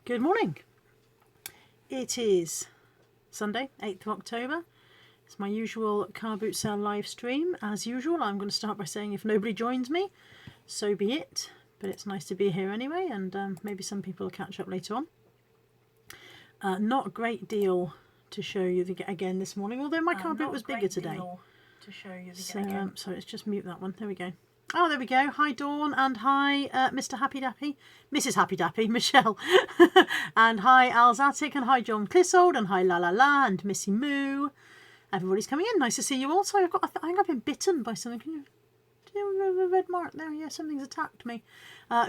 Good morning. It is Sunday, 8th of October. It's my usual car boot sale live stream. As usual, I'm going to start by saying if nobody joins me, so be it. But it's nice to be here anyway, and maybe some people will catch up later on. Not a great deal to show you again this morning, although my car boot was bigger today. So let's just mute that one. There we go. Oh, there we go. Hi, Dawn, and hi, Mr. Happy Dappy, Mrs. Happy Dappy, Michelle, and hi, Alzatic, and hi, John Clissold, and hi, La La La, and Missy Moo. Everybody's coming in. Nice to see you all. So I think I've been bitten by something. Do you have a red mark there? Yeah, something's attacked me.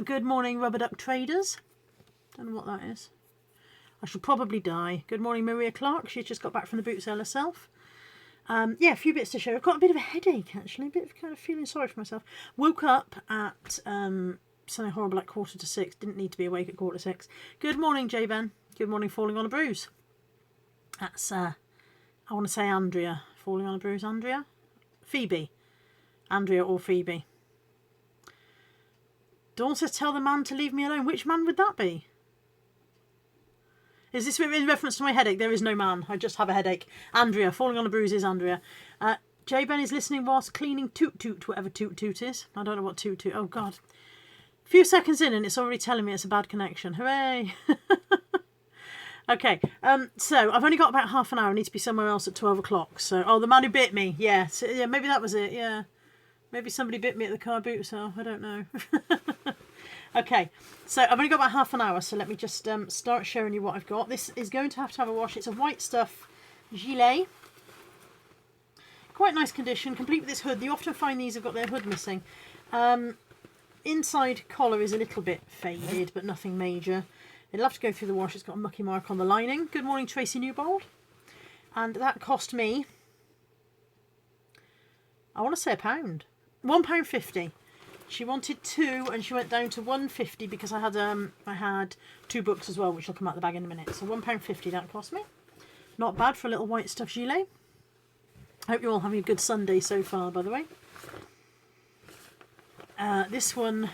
Good morning, Rubber Duck Traders. Don't know what that is. I shall probably die. Good morning, Maria Clark. She's just got back from the boot sale herself. Yeah, a few bits to show. I've got a bit of a headache, actually. A bit of kind of feeling sorry for myself. Woke up at something horrible like 6:45. Didn't need to be awake at 6:45. Good morning, J-Ben. Good morning, Falling on a Bruise. That's, I want to say Andrea. Falling on a Bruise, Andrea? Phoebe. Andrea or Phoebe. Dawn says, tell the man to leave me alone. Which man would that be? Is this in reference to my headache? There is no man. I just have a headache. Andrea. Falling on a Bruise is Andrea. J-Ben is listening whilst cleaning Toot Toot, whatever Toot Toot is. I don't know what Toot Toot... Oh, God. A few seconds in and it's already telling me it's a bad connection. Hooray! Okay. So, I've only got about half an hour. I need to be somewhere else at 12 o'clock. So, oh, the man who bit me. Yeah. So, yeah, maybe that was it. Yeah. Maybe somebody bit me at the car boot sale. I don't know. Okay, so I've only got about half an hour, so let me just start showing you what I've got. This is going to have a wash. It's a white stuff gilet. Quite nice condition, complete with this hood. You often find these have got their hood missing. Inside collar is a little bit faded, but nothing major. It'll have to go through the wash. It's got a mucky mark on the lining. Good morning, Tracy Newbold. And that cost me, I want to say £1. £1.50. She wanted two, and she went down to £1.50 because I had two books as well, which will come out the bag in a minute. So £1.50 that cost me. Not bad for a little white stuff gilet. I hope you're all having a good Sunday so far, by the way. This one,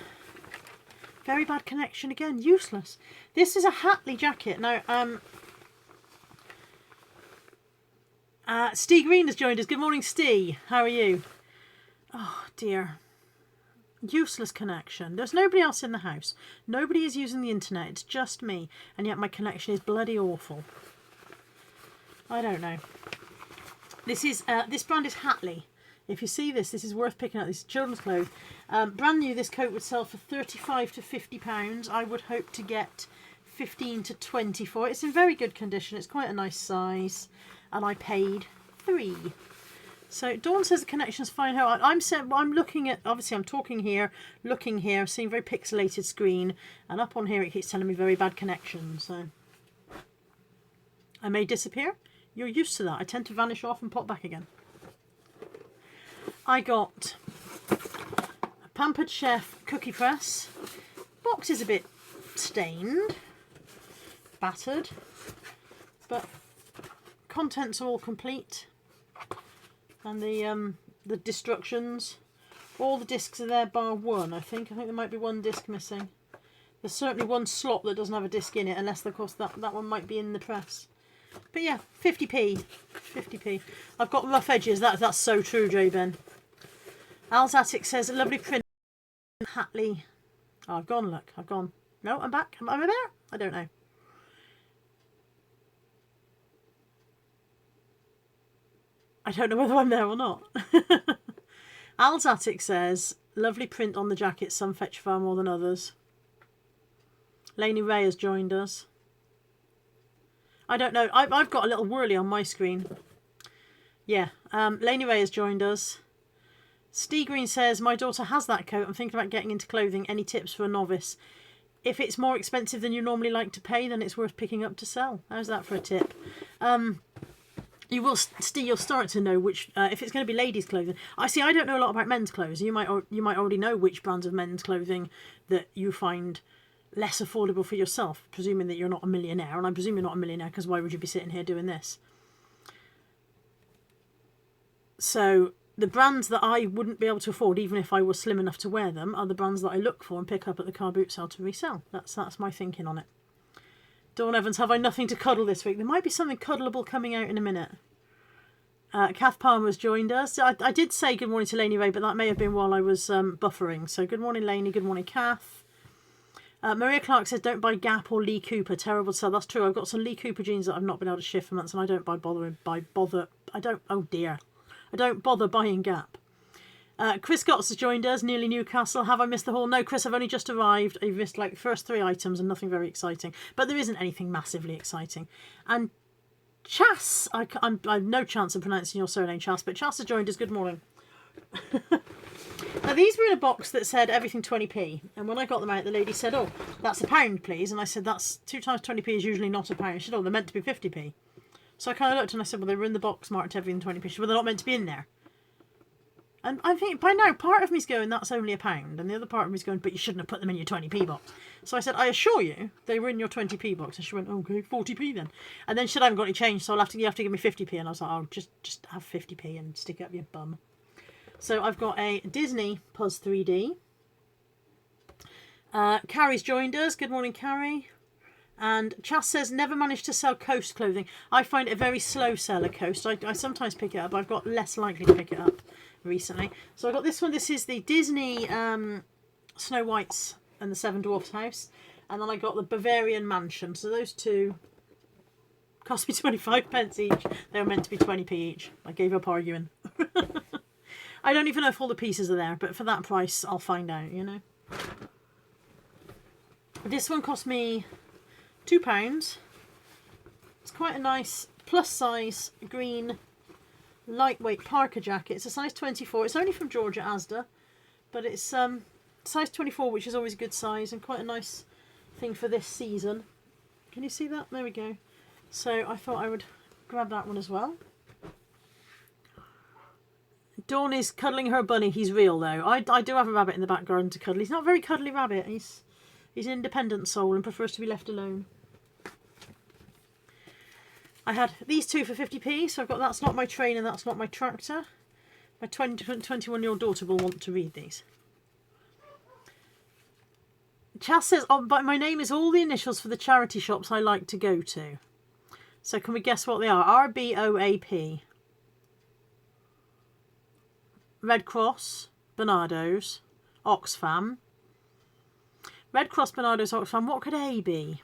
very bad connection again, useless. This is a Hatley jacket. Now, Steve Green has joined us. Good morning, Steve. How are you? Oh dear. Useless connection. There's nobody else in the house. Nobody is using the internet. It's just me. And yet my connection is bloody awful. I don't know. This brand is Hatley. If you see this is worth picking up. This is children's clothes. Brand new, this coat would sell for £35 to £50. I would hope to get 15 to 20 for it. It's in very good condition. It's quite a nice size. And I paid £3. So Dawn says the connection's fine. I'm looking at, obviously I'm talking here, looking here, seeing a very pixelated screen, and up on here it keeps telling me very bad connection. So I may disappear. You're used to that. I tend to vanish off and pop back again. I got a Pampered Chef cookie press. Box is a bit stained, battered, but contents are all complete. And the destructions, all the discs are there bar one, I think. I think there might be one disc missing. There's certainly one slot that doesn't have a disc in it, unless of course that one might be in the press. But yeah, 50p. 50p. I've got rough edges. That's so true, J-Ben. Alzatic says, a lovely print. Hatley. Oh, I've gone, look. I've gone. No, I'm back. Am I there? I don't know. I don't know whether I'm there or not. Alzatic says, lovely print on the jacket. Some fetch far more than others. Lainey Ray has joined us. I don't know. I've got a little whirly on my screen. Yeah. Lainey Ray has joined us. Steve Green says, my daughter has that coat. I'm thinking about getting into clothing. Any tips for a novice? If it's more expensive than you normally like to pay, then it's worth picking up to sell. How's that for a tip? You'll start to know which, if it's going to be ladies' clothing. I don't know a lot about men's clothes. You might already know which brands of men's clothing that you find less affordable for yourself, presuming that you're not a millionaire. And I presume you're not a millionaire, because why would you be sitting here doing this? So the brands that I wouldn't be able to afford, even if I was slim enough to wear them, are the brands that I look for and pick up at the car boot sale to resell. That's my thinking on it. Dawn Evans, have I nothing to cuddle this week? There might be something cuddleable coming out in a minute. Kath Palmer's joined us. I did say good morning to Lainey Ray, but that may have been while I was buffering. So good morning, Lainey. Good morning, Kath. Maria Clark says, don't buy Gap or Lee Cooper. Terrible to sell. That's true. I've got some Lee Cooper jeans that I've not been able to shift for months, and I don't I don't bother buying Gap. Chris Gotts has joined us, nearly Newcastle. Have I missed the haul? No, Chris, I've only just arrived. I've missed like the first 3 items and nothing very exciting. But there isn't anything massively exciting. And Chas, I have no chance of pronouncing your surname, Chas, but Chas has joined us. Good morning. Now, these were in a box that said everything 20p. And when I got them out, the lady said, oh, that's £1, please. And I said, that's 2 times 20p is usually not £1. She said, oh, they're meant to be 50p. So I kind of looked and I said, well, they were in the box marked everything 20p. She said, well, they're not meant to be in there. And I think by now, part of me's going, that's only £1. And the other part of me's going, but you shouldn't have put them in your 20p box. So I said, I assure you, they were in your 20p box. And she went, okay, 40p then. And then she said, I haven't got any change, so you have to give me 50p. And I was like, oh, just have 50p and stick it up your bum. So I've got a Disney Puzz 3D. Carrie's joined us. Good morning, Carrie. And Chas says, never managed to sell Coast clothing. I find it a very slow seller, Coast. I sometimes pick it up, but I've got less likely to pick it up recently. So I got this one. This is the Disney Snow White's and the Seven Dwarfs house. And then I got the Bavarian Mansion. So those two cost me 25p each. They were meant to be 20p each. I gave up arguing. I don't even know if all the pieces are there, but for that price, I'll find out, you know. This one cost me £2. It's quite a nice plus size green lightweight parka jacket. It's a size 24. It's only from Georgia Asda, but it's size 24, which is always a good size and quite a nice thing for this season. Can you see that? There we go. So I thought I would grab that one as well. Dawn is cuddling her bunny. He's real though. I do have a rabbit in the back garden to cuddle. He's not a very cuddly rabbit. He's an independent soul and prefers to be left alone. I had these two for 50p, so I've got That's Not My Train and That's Not My Tractor. My 21-year-old daughter will want to read these. Chas says, oh, but my name is all the initials for the charity shops I like to go to. So can we guess what they are? RBOAP. Red Cross, Bernardo's, Oxfam. Red Cross, Bernardo's, Oxfam. What could A be?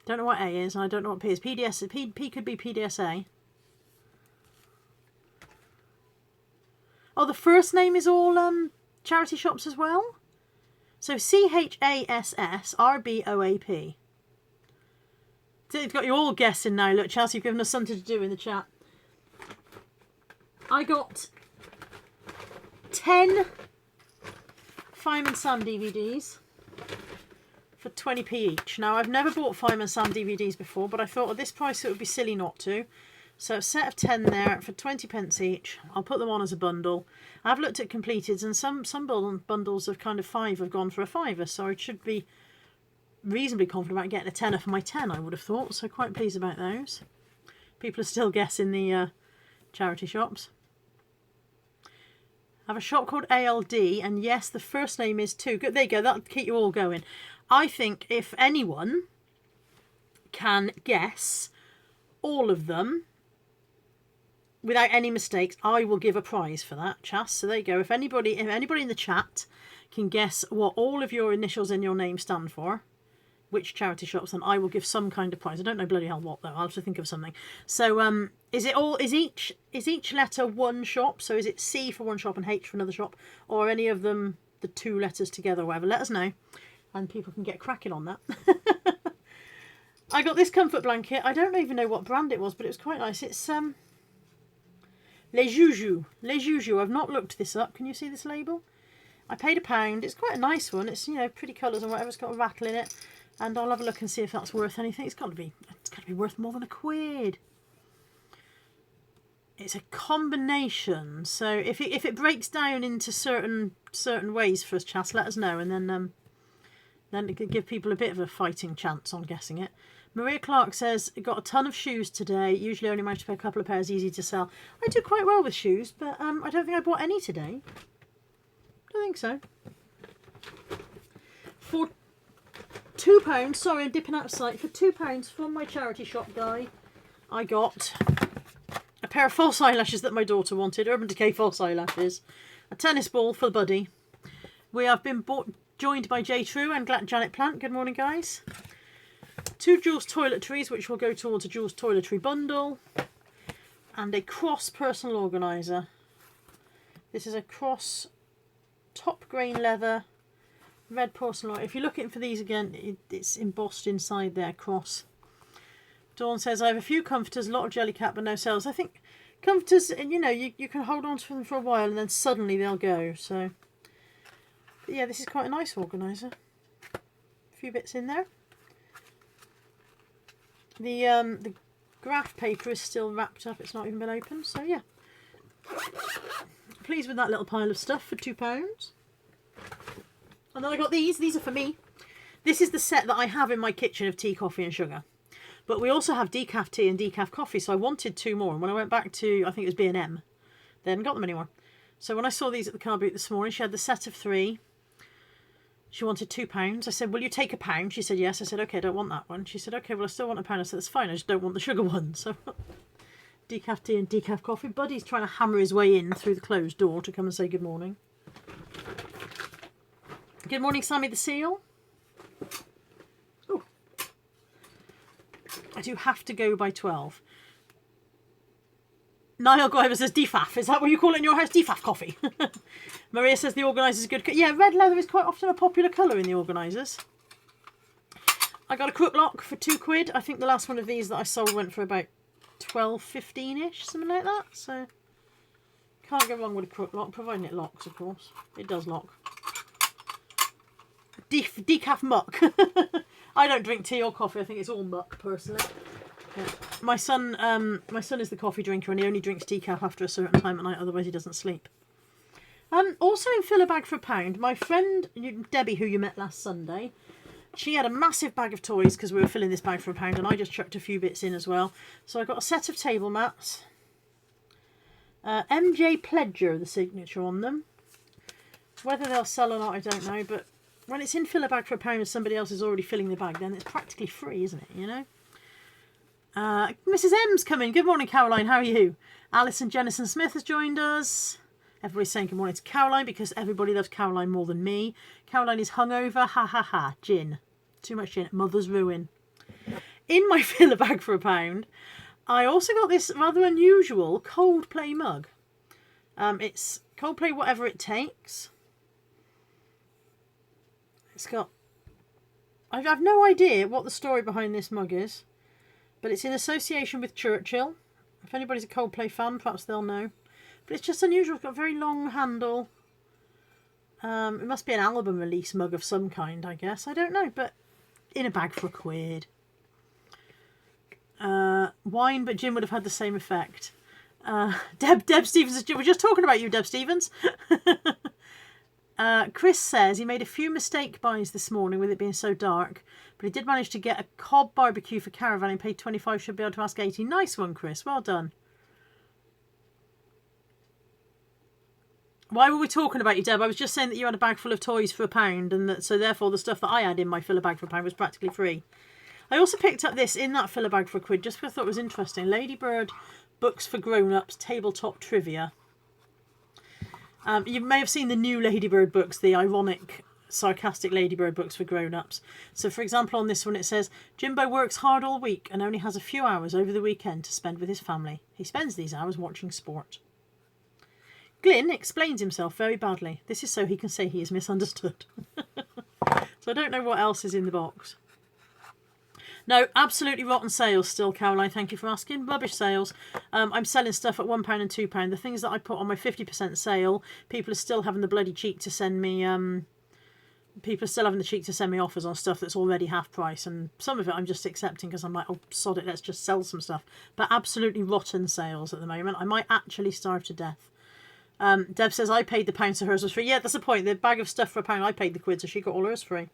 Don't know what A is, and I don't know what P is. P could be PDSA. Oh, the first name is all charity shops as well? So CHASSRBOAP. So you've got you all guessing now. Look, Chelsea, you've given us something to do in the chat. I got 10 Fireman Sam DVDs for 20p each. Now, I've never bought Fireman Sam DVDs before, but I thought at this price it would be silly not to. So a set of 10 there for 20p each. I'll put them on as a bundle. I've looked at completeds, and some bundles of kind of 5 have gone for a £5, so I should be reasonably confident about getting a tenner for my 10, I would have thought. So quite pleased about those. People are still guessing the charity shops. I have a shop called ALD, and yes, the first name is too. Good. There you go. That'll keep you all going. I think if anyone can guess all of them without any mistakes, I will give a prize for that, Chas. So there you go. If anybody in the chat can guess what all of your initials in your name stand for, which charity shops, then I will give some kind of prize. I don't know bloody hell what though. I'll have to think of something. So is each letter one shop? So is it C for one shop and H for another shop, or any of them the 2 letters together or whatever? Let us know, and people can get cracking on that. I got this comfort blanket. I don't even know what brand it was, but it was quite nice. It's Les Joujoux. Les Joujoux. I've not looked this up. Can you see this label? I paid £1. It's quite a nice one. It's, you know, pretty colours and whatever. It's got a rattle in it. And I'll have a look and see if that's worth anything. It's got to be worth more than £1. It's a combination. So if it breaks down into certain ways for us, Chas, let us know, and then it could give people a bit of a fighting chance on guessing it. Maria Clark says, got a ton of shoes today. Usually only manage to pick a couple of pairs, easy to sell. I do quite well with shoes, but I don't think I bought any today. Don't think so. For £2, sorry, I'm dipping out of sight. For £2 from my charity shop guy, I got a pair of false eyelashes that my daughter wanted, Urban Decay false eyelashes, a tennis ball for the buddy. We have been joined by J True and Janet Plant. Good morning, guys. 2 Jules toiletries, which will go towards a Jules toiletry bundle, and a cross personal organiser. This is a cross top grain leather red porcelain. If you're looking for these again, it's embossed inside there, cross. Dawn says, I have a few comforters, a lot of jelly cat, but no sales. I think comforters, you know, you can hold on to them for a while and then suddenly they'll go. So, but yeah, this is quite a nice organiser. A few bits in there. The graph paper is still wrapped up. It's not even been opened. So yeah, pleased with that little pile of stuff for £2. And then I got these. These are for me. This is the set that I have in my kitchen of tea, coffee and sugar. But we also have decaf tea and decaf coffee, so I wanted 2 more. And when I went back to, I think it was B&M, they hadn't got them anymore. So when I saw these at the car boot this morning, she had the set of 3. She wanted £2. I said, will you take £1? She said, yes. I said, okay, I don't want that one. She said, okay, well, I still want £1. I said, that's fine. I just don't want the sugar one. So decaf tea and decaf coffee. Buddy's trying to hammer his way in through the closed door to come and say good morning. Good morning, Sammy the Seal. I do have to go by 12. Niall Guyver says defaf. Is that what you call it in your house? Defaf coffee. Maria says the organiser's good. Yeah, red leather is quite often a popular colour in the organisers. I got a crook lock for £2. I think the last one of these that I sold went for about 12, 15-ish, something like that. So can't go wrong with a crook lock, providing it locks, of course. It does lock. Decaf muck. I don't drink tea or coffee. I think it's all muck, personally. Yeah. My son is the coffee drinker, and he only drinks decaf after a certain time at night. Otherwise, he doesn't sleep. Also in Fill a Bag for £1, my friend Debbie, who you met last Sunday, she had a massive bag of toys because we were filling this bag for £1, and I just chucked a few bits in as well. So I got a set of table mats. MJ Pledger, the signature on them. Whether they'll sell or not, I don't know, but when it's in Fill a Bag for £1 and somebody else is already filling the bag, then it's practically free, isn't it, you know? Mrs M's coming. Good morning, Caroline. How are you? Alison Jennison Smith has joined us. Everybody's saying good morning to Caroline because everybody loves Caroline more than me. Caroline is hungover. Ha ha ha. Gin. Too much gin. Mother's ruin. In my Fill a Bag for £1, I also got this rather unusual Coldplay mug. It's Coldplay Whatever It Takes. It's got... I've no idea what the story behind this mug is, but it's in association with Churchill. If anybody's a Coldplay fan, perhaps they'll know. But it's just unusual. It's got a very long handle. It must be an album release mug of some kind, I guess. I don't know, but in a bag for £1. Wine, but gin would have had the same effect. Deb Stevens, we're just talking about you, Deb Stevens. Chris says he made a few mistake buys this morning with it being so dark, but he did manage to get a cob barbecue for caravan and paid 25, should be able to ask 80. Nice one, Chris. Well done. Why were we talking about you, Deb? I was just saying that you had a bag full of toys for £1, and that so therefore the stuff that I had in my Fill a Bag for £1 was practically free. I also picked up this in that Fill a Bag for £1 just because I thought it was interesting. Ladybird Books for Grown-Ups Tabletop Trivia. You may have seen the new Ladybird books, the ironic, sarcastic Ladybird books for grown-ups. So, for example, on this one it says, Jimbo works hard all week and only has a few hours over the weekend to spend with his family. He spends these hours watching sport. Glyn explains himself very badly. This is so he can say he is misunderstood. So I don't know what else is in the box. No, absolutely rotten sales still, Caroline. Thank you for asking. Rubbish sales. I'm selling stuff at £1 and £2. The things that I put on my 50% sale, people are still having the bloody cheek to send me... people are still having the cheek to send me offers on stuff that's already half price. And some of it I'm just accepting because I'm like, oh, sod it, let's just sell some stuff. But absolutely rotten sales at the moment. I might actually starve to death. Deb says, I paid the £1 so hers was free. Yeah, that's the point. The bag of stuff for £1, I paid the £1 so she got all hers free.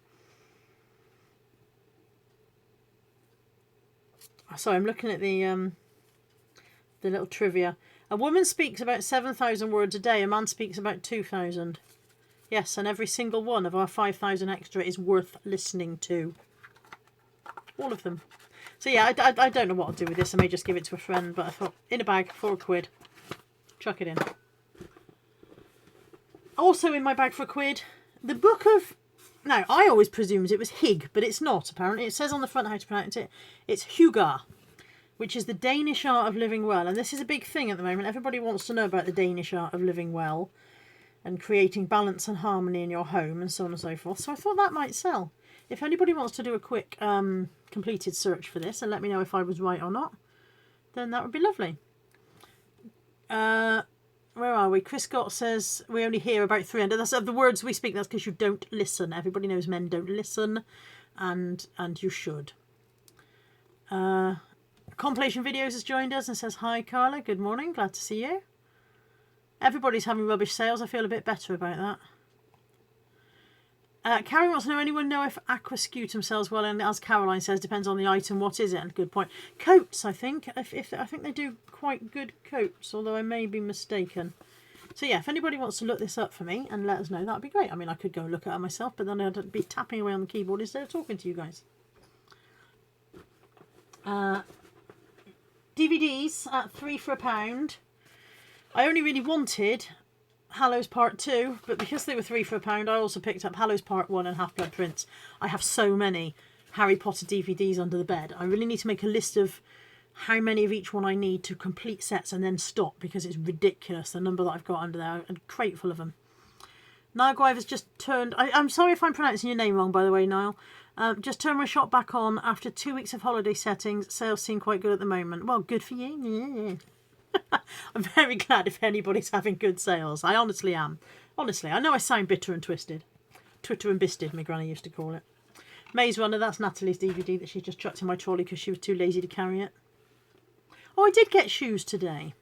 Sorry, I'm looking at the little trivia. A woman speaks about 7,000 words a day. A man speaks about 2,000. Yes, and every single one of our 5,000 extra is worth listening to. All of them. So yeah, I don't know what I'll do with this. I may just give it to a friend, but I thought, in a bag, £4. Chuck it in. Also in my bag for £1, the book of... Now, I always presumed it was Hig, but it's not, apparently. It says on the front how to pronounce it. It's Huga, which is the Danish art of living well. And this is a big thing at the moment. Everybody wants to know about the Danish art of living well and creating balance and harmony in your home and so on and so forth. So I thought that might sell. If anybody wants to do a quick completed search for this and let me know if I was right or not, then that would be lovely. Where are we? Chris Scott says we only hear about 300. That's of the words we speak. That's because you don't listen. Everybody knows men don't listen, and you should. Compilation Videos has joined us and says hi, Carla. Good morning. Glad to see you. Everybody's having rubbish sales. I feel a bit better about that. Carrie wants to know, anyone know if aquascutum sells well? And as Caroline says, depends on the item. What is it? And good point. Coats, I think. I think they do quite good coats, although I may be mistaken. So yeah, if anybody wants to look this up for me and let us know, that'd be great. I mean, I could go look at it myself, but then I'd be tapping away on the keyboard instead of talking to you guys. DVDs at £3 for £1. I only really wanted Hallows Part 2, but because they were £3 for £1, I also picked up Hallows Part 1 and Half-Blood Prince. I have so many Harry Potter DVDs under the bed. I really need to make a list of how many of each one I need to complete sets and then stop, because it's ridiculous the number that I've got under there. A crate full of them. Niall Guive has just turned... I'm sorry if I'm pronouncing your name wrong, by the way, Niall. Just turned my shop back on after 2 weeks of holiday settings. Sales seem quite good at the moment. Well, good for you. Yeah. I'm very glad if anybody's having good sales. I honestly am. Honestly, I know I sound bitter and twisted. Twitter and bisted, my granny used to call it. Maze Runner, that's Natalie's DVD that she just chucked in my trolley because she was too lazy to carry it. Oh, I did get shoes today.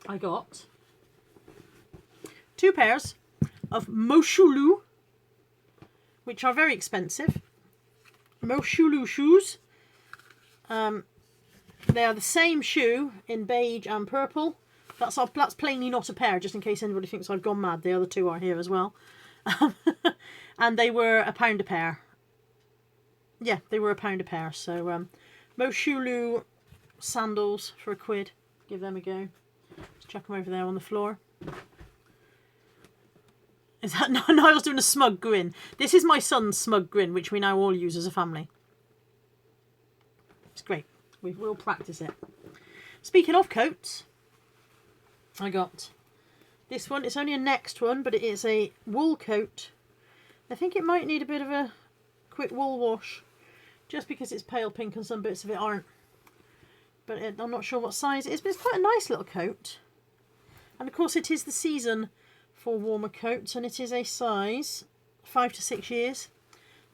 I got 2 pairs of Moshulu, which are very expensive. Moshulu shoes. They are the same shoe in beige and purple. That's plainly not a pair, just in case anybody thinks I've gone mad. The other 2 are here as well. And they were £1 a pair. Yeah, they were £1 a pair. So Moshulu sandals for £1. Give them a go. Just chuck them over there on the floor. Is that Niall's doing a smug grin? This is my son's smug grin, which we now all use as a family. It's great. We will practice it. Speaking of coats, I got this one. It's only a next one, but it is a wool coat. I think it might need a bit of a quick wool wash, just because it's pale pink and some bits of it aren't. But I'm not sure what size it is, but it's quite a nice little coat. And of course it is the season for warmer coats, and it is a size 5 to 6 years.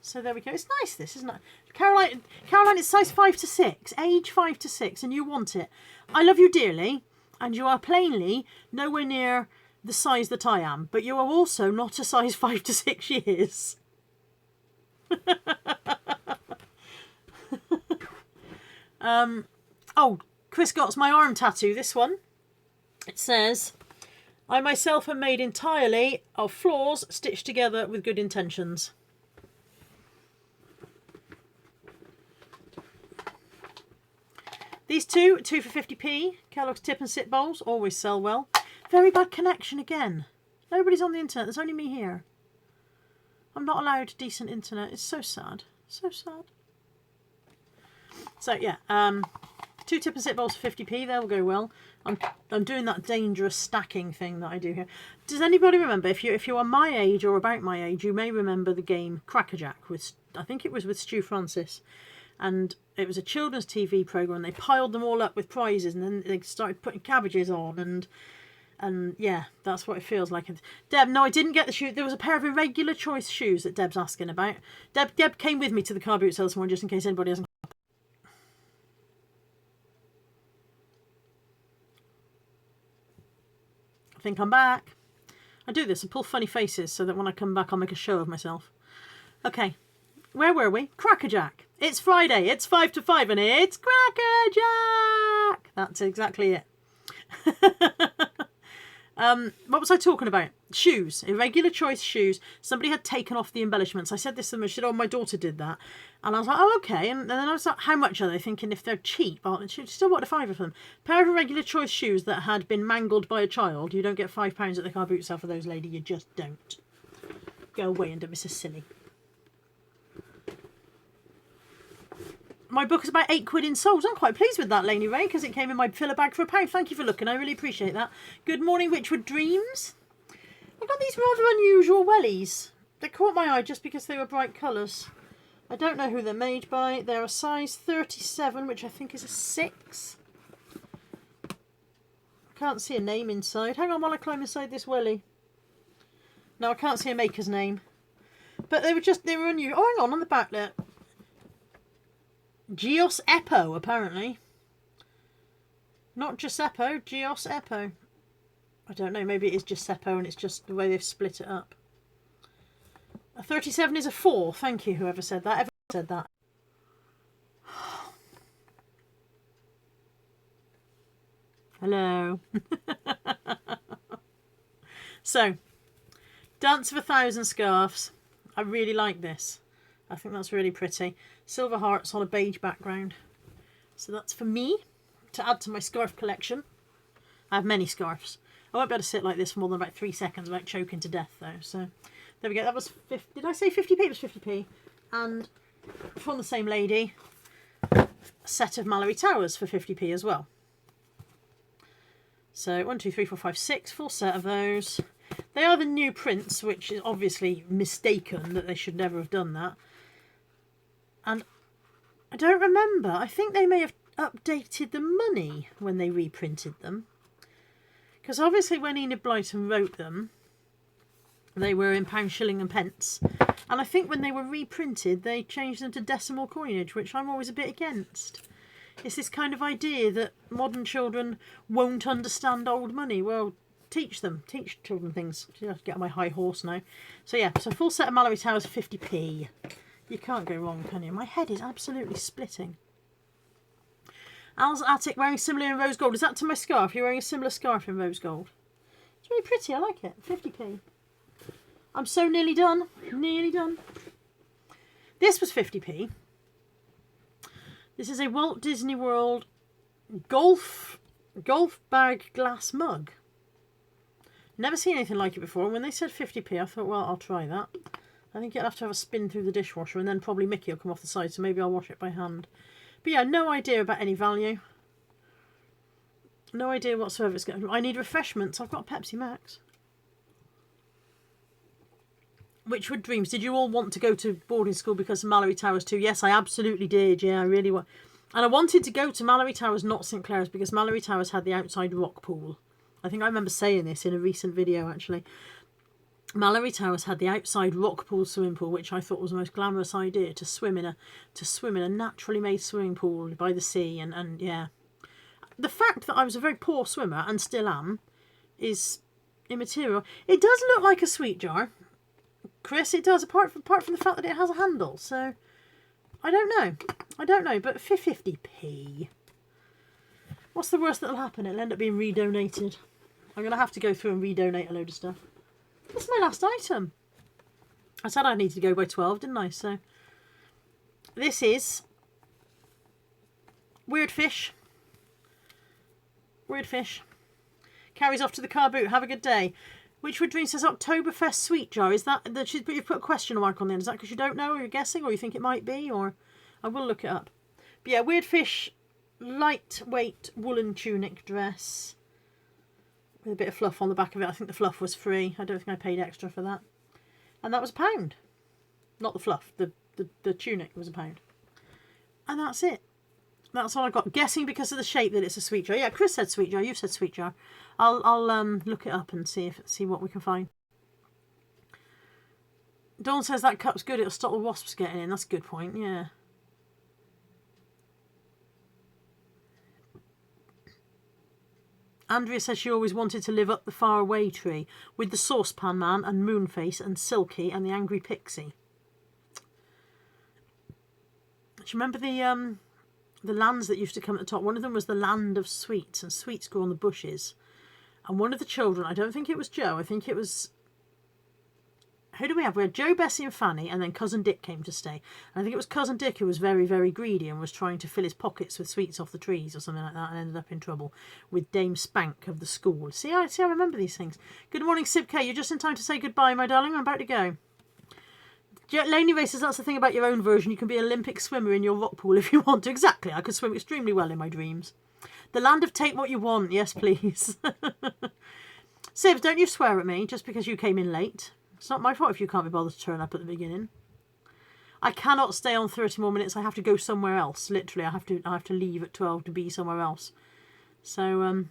So there we go. It's nice, this, isn't it? Caroline, it's size 5 to 6. Age 5 to 6, and you want it. I love you dearly, and you are plainly nowhere near the size that I am. But you are also not a size 5 to 6 years. Oh, Chris Gott's my arm tattoo, this one. It says, I myself am made entirely of flaws stitched together with good intentions. These two for 50p. Kellogg's Tip and Sit bowls always sell well. Very bad connection again. Nobody's on the internet. There's only me here. I'm not allowed decent internet. It's so sad. So sad. So yeah, 2 Tip and Sit bowls for 50p. They will go well. I'm doing that dangerous stacking thing that I do here. Does anybody remember? If you are my age or about my age, you may remember the game Crackerjack with, I think it was with Stu Francis. And it was a children's TV programme. They piled them all up with prizes, and then they started putting cabbages on, and yeah, that's what it feels like. And Deb, no, I didn't get the shoe. There was a pair of irregular choice shoes that Deb's asking about. Deb came with me to the car boot sale this morning, just in case anybody hasn't. I think I'm back. I do this. I pull funny faces so that when I come back, I'll make a show of myself. Okay, where were we? Crackerjack. It's Friday, it's 5 to 5, and it's Crackerjack! That's exactly it. What was I talking about? Shoes. Irregular choice shoes. Somebody had taken off the embellishments. I said this to them. She said, oh, my daughter did that. And I was like, oh, okay. And then I was like, how much are they? Thinking if they're cheap. Oh, she still wanted 5 of them. Pair of irregular choice shoes that had been mangled by a child. You don't get £5 at the car boot sale for those, lady. You just don't. Go away and don't be so silly. My book is about £8 in sold. I'm quite pleased with that, Laney Ray, because it came in my filler bag for £1. Thank you for looking. I really appreciate that. Good morning, Witchwood Dreams. I've got these rather unusual wellies. They caught my eye just because they were bright colours. I don't know who they're made by. They're a size 37, which I think is a 6. I can't see a name inside. Hang on while I climb inside this welly. No, I can't see a maker's name. But they were unusual. Oh, hang on the back there. Gios Eppo, apparently. Not Giuseppe, Gios Eppo. I don't know, maybe it is Giuseppe and it's just the way they've split it up. A 37 is a 4. Thank you, whoever said that. Everyone said that. Hello. So, Dance of 1,000 Scarves. I really like this. I think that's really pretty. Silver hearts on a beige background. So that's for me to add to my scarf collection. I have many scarves. I won't be able to sit like this for more than about 3 seconds without choking to death though. So there we go. That was 50. Did I say 50p? It was 50p. And from the same lady, a set of Mallory Towers for 50p as well. So 1, 2, 3, 4, 5, 6. Full set of those. They are the new prints, which is obviously mistaken that they should never have done that. And I don't remember. I think they may have updated the money when they reprinted them. Because obviously when Enid Blyton wrote them, they were in pound, shilling and pence. And I think when they were reprinted, they changed them to decimal coinage, which I'm always a bit against. It's this kind of idea that modern children won't understand old money. Well, teach them. Teach children things. I have to get on my high horse now. So yeah, so full set of Mallory Towers, 50p. You can't go wrong, can you? My head is absolutely splitting. Al's Attic wearing similar in rose gold. Is that to my scarf? You're wearing a similar scarf in rose gold. It's really pretty. I like it. 50p. I'm so nearly done. Nearly done. This was 50p. This is a Walt Disney World golf bag glass mug. Never seen anything like it before. And when they said 50p, I thought, well, I'll try that. I think you'll have to have a spin through the dishwasher and then probably Mickey will come off the side, so maybe I'll wash it by hand. But yeah, no idea about any value. No idea whatsoever it's going to... I need refreshments. I've got Pepsi Max. Witchwood Dreams. Did you all want to go to boarding school because of Mallory Towers too? Yes, I absolutely did. Yeah, I really want. And I wanted to go to Mallory Towers, not St Clair's, because Mallory Towers had the outside rock pool. I think I remember saying this in a recent video, actually. Mallory Towers had the outside rock pool swimming pool, which I thought was the most glamorous idea, to swim in a naturally made swimming pool by the sea, and yeah. The fact that I was a very poor swimmer and still am is immaterial. It does look like a sweet jar, Chris. It does, apart from the fact that it has a handle. So I don't know, but for 50p, what's the worst that'll happen? It'll end up being redonated. I'm gonna have to go through and redonate a load of stuff. This is my last item. I said I needed to go by 12, didn't I? So this is Weird Fish. Weird Fish. Carries off to the car boot. Have a good day. Witchwood Dream says Oktoberfest sweet jar. Is that you've put a question mark on the end? Is that because you don't know, or you're guessing, or you think it might be? Or I will look it up. But yeah, Weird Fish, lightweight woolen tunic dress with a bit of fluff on the back of it. I think the fluff was free. I don't think I paid extra for that. And that was £1. Not the fluff. The tunic was £1. And that's it. That's all I got. Guessing because of the shape that it's a sweet jar. Yeah, Chris said sweet jar. You've said sweet jar. I'll look it up and see what we can find. Dawn says that cup's good. It'll stop the wasps getting in. That's a good point. Yeah. Andrea says she always wanted to live up the far away tree with the saucepan man and Moonface and Silky and the angry pixie. Do you remember the lands that used to come at the top? One of them was the land of sweets, and sweets grew on the bushes. And one of the children, I don't think it was Joe, I think it was... Who do we have? We had Joe, Bessie and Fanny, and then Cousin Dick came to stay. And I think it was Cousin Dick who was very, very greedy and was trying to fill his pockets with sweets off the trees or something like that, and ended up in trouble with Dame Spank of the school. See, I remember these things. Good morning, Sib K. You're just in time to say goodbye, my darling. I'm about to go. Laney Ray says that's the thing about your own version. You can be an Olympic swimmer in your rock pool if you want to. Exactly. I could swim extremely well in my dreams. The land of take what you want. Yes, please. Sibs, don't you swear at me just because you came in late. It's not my fault if you can't be bothered to turn up at the beginning. I cannot stay on 30 more minutes. I have to go somewhere else. Literally, I have to leave at 12 to be somewhere else. So,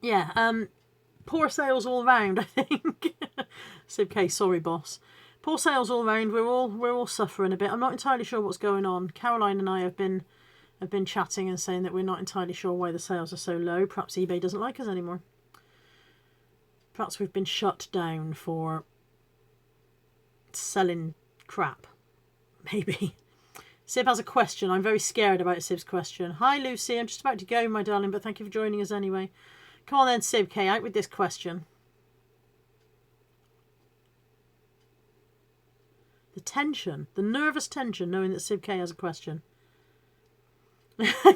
yeah. Poor sales all round, I think. Sib K, sorry, boss. Poor sales all round. We're all suffering a bit. I'm not entirely sure what's going on. Caroline and I have been chatting and saying that we're not entirely sure why the sales are so low. Perhaps eBay doesn't like us anymore. Perhaps we've been shut down for selling crap. Maybe. Sib has a question. I'm very scared about Sib's question. Hi, Lucy. I'm just about to go, my darling, but thank you for joining us anyway. Come on then, Sib K, out with this question. The tension. The nervous tension knowing that Sib K has a question.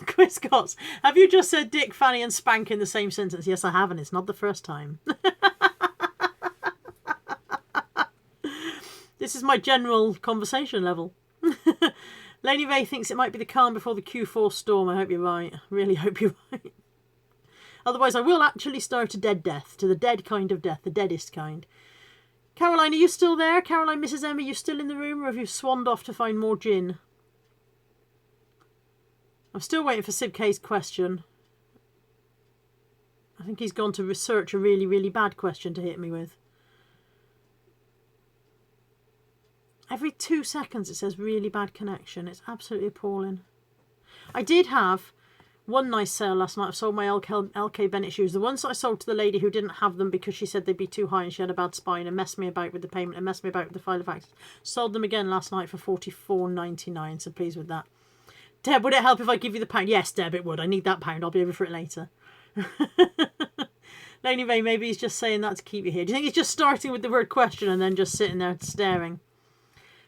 Chris Scotts, have you just said Dick, Fanny and Spank in the same sentence? Yes, I have, and it's not the first time. This is my general conversation level. Laney Ray thinks it might be the calm before the Q4 storm. I hope you're right. I really hope you're right. Otherwise, I will actually start a dead death. To the dead kind of death. The deadest kind. Caroline, are you still there? Caroline, Mrs. Emma, you still in the room? Or have you swanned off to find more gin? I'm still waiting for Sib K's question. I think he's gone to research a really, really bad question to hit me with. Every 2 seconds it says really bad connection. It's absolutely appalling. I did have one nice sale last night. I've sold my LK Bennett shoes. The ones that I sold to the lady who didn't have them because she said they'd be too high and she had a bad spine and messed me about with the payment and messed me about with the file of access. Sold them again last night for $44.99, so pleased with that. Deb, would it help if I give you the pound? Yes, Deb, it would. I need that pound. I'll be over for it later. Anyway, maybe he's just saying that to keep you here. Do you think he's just starting with the word question and then just sitting there staring?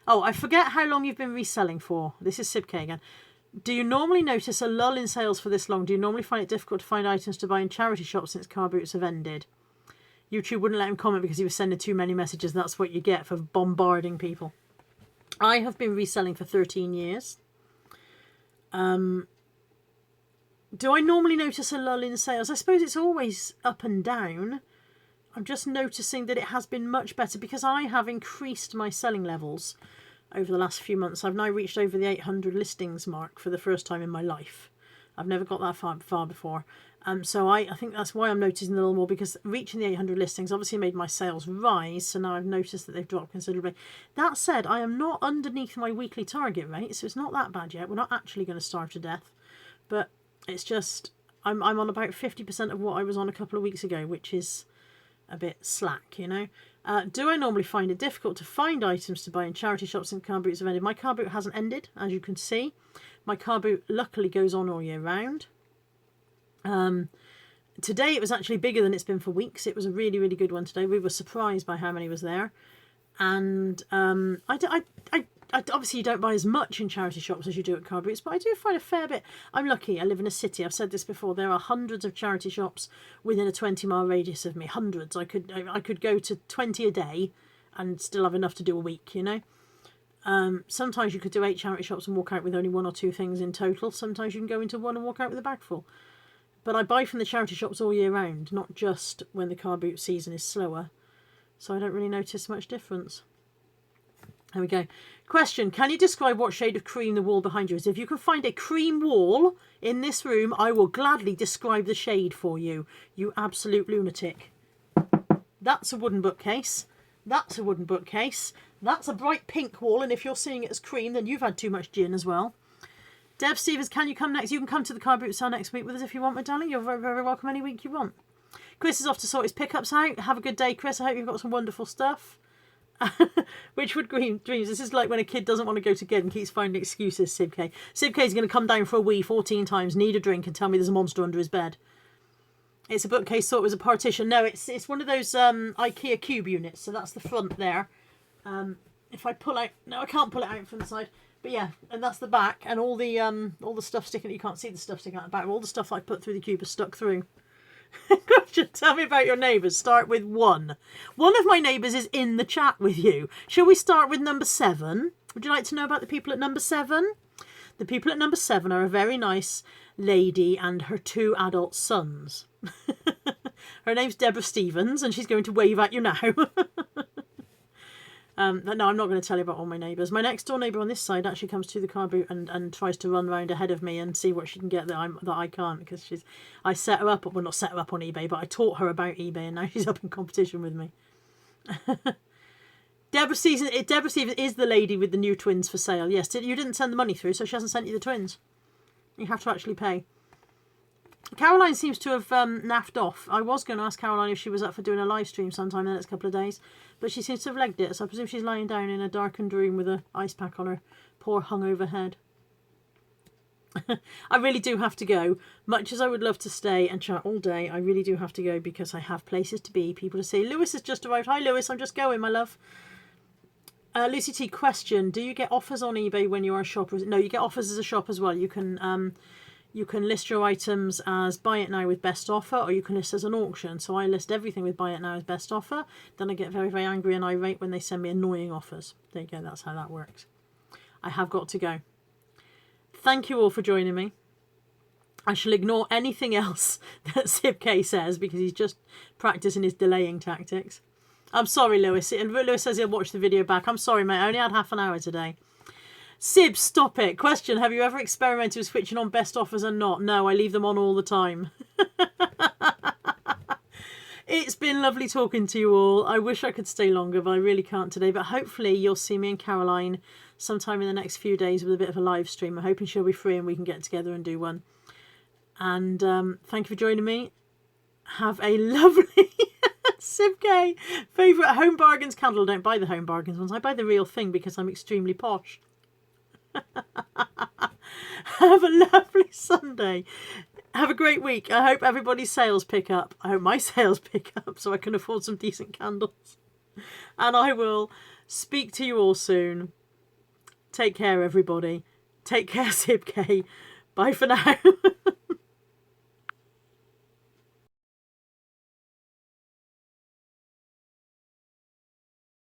Oh, I forget how long you've been reselling for. This is Sib K again. Do you normally notice a lull in sales for this long? Do you normally find it difficult to find items to buy in charity shops since car boots have ended? YouTube wouldn't let him comment because he was sending too many messages. That's what you get for bombarding people. I have been reselling for 13 years. Do I normally notice a lull in sales? I suppose it's always up and down. I'm just noticing that it has been much better because I have increased my selling levels over the last few months. I've now reached over the 800 listings mark for the first time in my life. I've never got that far before. So I think that's why I'm noticing a little more, because reaching the 800 listings obviously made my sales rise. So now I've noticed that they've dropped considerably. That said, I am not underneath my weekly target rate, so it's not that bad yet. We're not actually going to starve to death. But it's just, I'm on about 50% of what I was on a couple of weeks ago, which is a bit slack, you know. Do I normally find it difficult to find items to buy in charity shops and car boots have ended? My car boot hasn't ended, as you can see. My car boot luckily goes on all year round. Today it was actually bigger than it's been for weeks. It was a really, really good one today. We were surprised by how many was there. And I obviously you don't buy as much in charity shops as you do at car boots, but I do find a fair bit. I'm lucky. I live in a city. I've said this before. There are hundreds of charity shops within a 20-mile radius of me. Hundreds. I could go to 20 a day and still have enough to do a week, you know. Sometimes you could do 8 charity shops and walk out with only 1 or 2 things in total. Sometimes you can go into one and walk out with a bag full. But I buy from the charity shops all year round, not just when the car boot season is slower. So I don't really notice much difference. There we go. Question, can you describe what shade of cream the wall behind you is? If you can find a cream wall in this room, I will gladly describe the shade for you. You absolute lunatic. That's a wooden bookcase. That's a wooden bookcase. That's a bright pink wall, and if you're seeing it as cream, then you've had too much gin as well. Deb Stevens, can you come next? You can come to the car boot sale next week with us if you want, my darling. You're very, very welcome any week you want. Chris is off to sort his pickups out. Have a good day, Chris. I hope you've got some wonderful stuff. Witchwood Green Dreams. This is like when a kid doesn't want to go to bed and keeps finding excuses, Sib K. Sib K is going to come down for a wee 14 times, need a drink, and tell me there's a monster under his bed. It's a bookcase, thought it was a partition. No, it's one of those IKEA cube units. So that's the front there. If I pull out, no, I can't pull it out from the side. But yeah, and that's the back, and all the stuff sticking. You can't see the stuff sticking out the back. All the stuff I put through the cube is stuck through. Gotcha. Tell me about your neighbours. Start with one. One of my neighbours is in the chat with you. Shall we start with number 7? Would you like to know about the people at number 7? The people at number 7 are a very nice lady and her 2 adult sons. Her name's Deborah Stevens, and she's going to wave at you now. No, I'm not going to tell you about all my neighbours. My next door neighbour on this side actually comes to the car boot and tries to run round ahead of me and see what she can get that I can't, because I set her up, well, not set her up on eBay, but I taught her about eBay, and now she's up in competition with me. Deborah Stevens is the lady with the new twins for sale. Yes, you didn't send the money through, so she hasn't sent you the twins. You have to actually pay. Caroline seems to have naffed off. I was going to ask Caroline if she was up for doing a live stream sometime in the next couple of days, but she seems to have legged it, so I presume she's lying down in a darkened room with an ice pack on her poor hungover head. I really do have to go. Much as I would love to stay and chat all day, I really do have to go because I have places to be, people to see. Lewis has just arrived. Hi Lewis, I'm just going, my love. Lucy T, question, do you get offers on eBay when you are a shop? No, you get offers as a shop as well. You can list your items as buy it now with best offer, or you can list as an auction. So I list everything with buy it now as best offer. Then I get very, very angry and irate when they send me annoying offers. There you go, that's how that works. I have got to go. Thank you all for joining me. I shall ignore anything else that SibK says because he's just practicing his delaying tactics. I'm sorry, Lewis. Lewis says he'll watch the video back. I'm sorry, mate. I only had half an hour today. Sib, stop it. Question, have you ever experimented with switching on best offers and not? No, I leave them on all the time. It's been lovely talking to you all. I wish I could stay longer, but I really can't today. But hopefully you'll see me and Caroline sometime in the next few days with a bit of a live stream. I'm hoping she'll be free and we can get together and do one. And thank you for joining me. Have a lovely... SibK, favourite Home Bargains candle. Don't buy the Home Bargains ones. I buy the real thing because I'm extremely posh. Have a lovely Sunday. Have a great week. I hope everybody's sales pick up. I hope my sales pick up so I can afford some decent candles. And I will speak to you all soon. Take care, everybody. Take care, SibK. Bye for now.